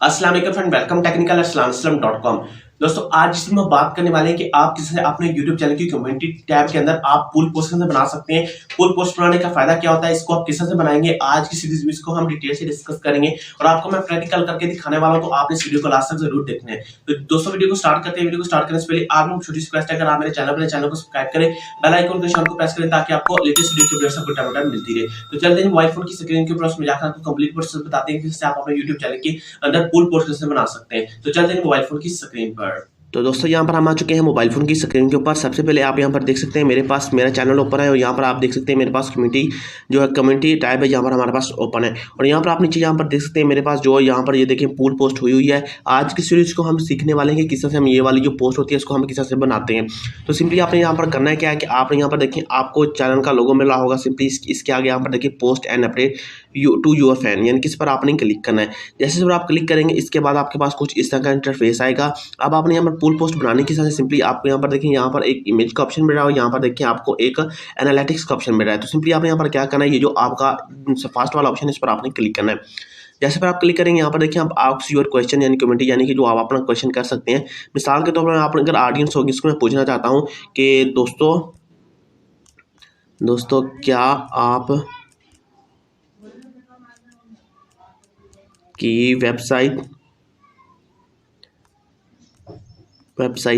अस्सलाम वालेकुम friend, welcome टेक्निकल@islam.com। दोस्तों आज इसमें हम बात करने वाले हैं कि आप किसी अपने YouTube चैनल की कम्युनिटी टैब के अंदर आप पुल पोस्ट कैसे बना सकते हैं। पुल पोस्ट बनाने का फायदा क्या होता है, इसको आप किस तरह से बनाएंगे, आज की सीरीज में इसको हम डिटेल से डिस्कस करेंगे और आपको मैं प्रैक्टिकल करके दिखाने वाला हूं, तो आपने इस वीडियो को लास्ट तक जरूर देखना है। तो दोस्तों वीडियो को स्टार्ट करते हैं। वीडियो को स्टार्ट करने से पहले आप लोग छोटी सी रिक्वेस्ट है, अगर आप मेरे चैनल को सब्सक्राइब करें, बेल आइकन के निशान को प्रेस करें ताकि आपको लेटेस्ट वीडियो की अपडेट्स आपको टाइम टू टाइम मिलती रहे। तो चलते हैं मोबाइल फोन की स्क्रीन के ऊपर, उसमें जाकर आपको कंप्लीट प्रोसेस बताते हैं कि जिससे आप अपने YouTube चैनल के अंदर पुल पोस्ट कैसे बना सकते हैं। तो चलते हैं मोबाइल फोन की स्क्रीन पर। तो दोस्तों यहाँ पर हम आ चुके हैं मोबाइल फ़ोन की स्क्रीन के ऊपर। सबसे पहले आप यहाँ पर देख सकते हैं मेरे पास मेरा चैनल ओपन है और यहाँ पर आप देख सकते हैं मेरे पास कम्युनिटी जो है कम्युनिटी टैब है, यहाँ पर हमारे पास ओपन है। और यहाँ पर आप नीचे यहाँ पर देख सकते हैं मेरे पास जो यहाँ पर ये देखिए पुल पोस्ट हुई है। आज की सीरीज को हम सीखने वाले हैं कि किस तरह से हम ये वाली जो पोस्ट होती है इसको हम किस तरह से बनाते हैं। तो सिंपली आपने यहाँ पर करना है क्या है कि आप यहाँ पर देखिए आपको चैनल का लोगो मिला होगा। सिंपली इसके आगे यहाँ पर देखिए post and update to your fan, यानी किस पर आपने क्लिक करना है। जैसे जब आप क्लिक करेंगे इसके बाद आपके पास कुछ इस तरह का इंटरफेस आएगा। अब आपने यहाँ पर पुल पोस्ट बनाने की सिंपली आपको यहाँ पर देखिए यहाँ पर एक इमेज का ऑप्शन मिल रहा है और यहाँ पर देखिए आपको एक एनालिटिक्स का ऑप्शन मिल रहा है। तो सिंपली आपने यहाँ पर क्या करना है, ये जो आपका फर्स्ट वाला ऑप्शन है इस पर आपने क्लिक करना है। जैसे पर आप क्लिक करेंगे यहाँ पर देखिए आप आस्क योर क्वेश्चन यानी कम्युनिटी, यानी कि जो आप अपना क्वेश्चन कर सकते हैं। मिसाल के तौर पर आप अगर ऑडियंस होगी इसको मैं पूछना चाहता हूँ कि दोस्तों क्या आप की वेबसाइट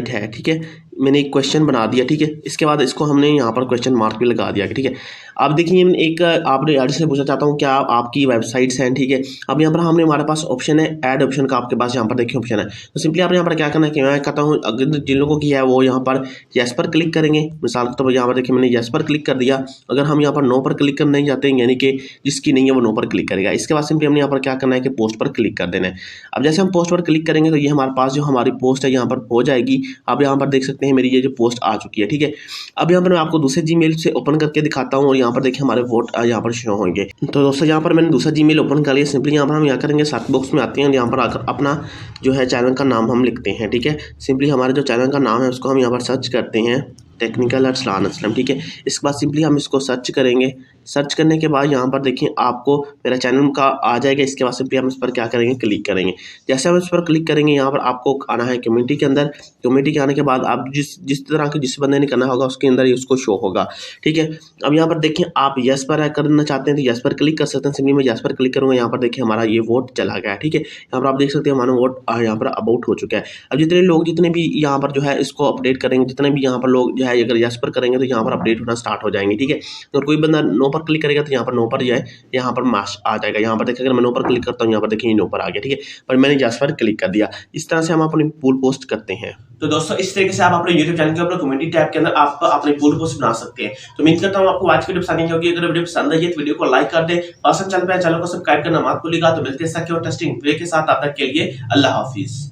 है, ठीक है। मैंने एक क्वेश्चन बना दिया, ठीक है। इसके बाद इसको हमने यहाँ पर क्वेश्चन मार्क भी लगा दिया, ठीक है। अब देखिए एक आपने ऐड से पूछना चाहता हूँ क्या आपकी वेबसाइट्स हैं, ठीक है। अब यहाँ पर हमारे पास ऑप्शन है ऐड ऑप्शन का, आपके पास यहाँ पर देखिए ऑप्शन है। तो सिंपली आपने यहाँ पर क्या करना है कि मैं कहता हूँ अगर जिन लोगों की है वो यहाँ पर यस पर क्लिक करेंगे। मिसाल के तौर पर यहाँ पर देखिए मैंने यस पर क्लिक कर दिया। अगर हम यहाँ पर नो पर क्लिक करना नहीं चाहते हैं, यानी कि जिसकी नहीं है वो नो पर क्लिक करेगा। इसके बाद सिंपली हमने यहाँ पर क्या करना है कि पोस्ट पर क्लिक कर देना है। अब जैसे हम पोस्ट पर क्लिक करेंगे तो ये हमारे पास जो हमारी पोस्ट है यहाँ पर हो जाएगी। आप यहाँ पर देख सकते हैं मेरी ये जो पोस्ट आ चुकी है, ठीक है। अब यहाँ पर मैं आपको दूसरे जीमेल से ओपन करके दिखाता हूँ और यहाँ पर देखिए हमारे वोट यहाँ पर शो होंगे। तो दोस्तों यहाँ पर मैंने दूसरा जीमेल ओपन कर लिया। सिंपली यहाँ पर हम यहाँ करेंगे सर्च बॉक्स में आते हैं, यहाँ पर आकर अपना जो है चैनल का नाम हम लिखते हैं, ठीक है। सिंपली हमारे जो चैनल का नाम है उसको हम यहाँ पर सर्च करते हैं टेक्निकल@islam, ठीक है। इसके बाद सिंपली हम इसको सर्च करेंगे। सर्च करने के बाद यहाँ पर देखिए आपको मेरा चैनल का आ जाएगा। इसके बाद सिंपली हम इस पर क्या करेंगे, क्लिक करेंगे। जैसे हम इस पर क्लिक करेंगे यहाँ पर आपको आना है कम्युनिटी के अंदर। कम्युनिटी के आने के बाद आप जिस तरह के जिस बंदे ने करना होगा उसके अंदर ही उसको शो होगा, ठीक है। अब यहाँ पर देखिए आप यस पर करना चाहते हैं तो यस पर क्लिक कर सकते हैं। सिंपली मैं यस पर क्लिक करूँगा, यहाँ पर देखिए हमारा ये वोट चला गया, ठीक है। यहाँ पर आप देख सकते हैं हमारा वोट यहाँ पर अबाउट हो चुका है। अब जितने भी यहाँ पर जो है इसको अपडेट करेंगे, जितने भी यहाँ पर लोग जो है अगर यस पर करेंगे तो यहाँ पर अपडेट होना स्टार्ट हो जाएंगे, ठीक है। और कोई बंदा नो पर क्लिक करेगा तो यहाँ पर नो पर जो है यहाँ पर मार्क्स आ जाएगा। यहाँ पर देखिए अगर मैं नो पर क्लिक करता हूँ यहाँ पर देखिए नो पर आ गया, ठीक है। पर मैंने यस पर क्लिक कर दिया। इस तरह से हम अपनी पुल पोस्ट करते हैं। तो दोस्तों इस तरीके से आप अपने YouTube चैनल के ऊपर कम्युनिटी टैब के अंदर आप अपने पुल पोस्ट बना सकते हैं। तो उम्मीद करता हूँ आपको आज की वीडियो पसंद आई होगी। अगर वीडियो पसंद आई है तो वीडियो को लाइक कर दें और चैनल को सब्सक्राइब करना मत भूलिएगा। तो मिलते हैं और टेस्टिंग वीडियो के साथ, तब तक के लिए अल्लाह हाफिज।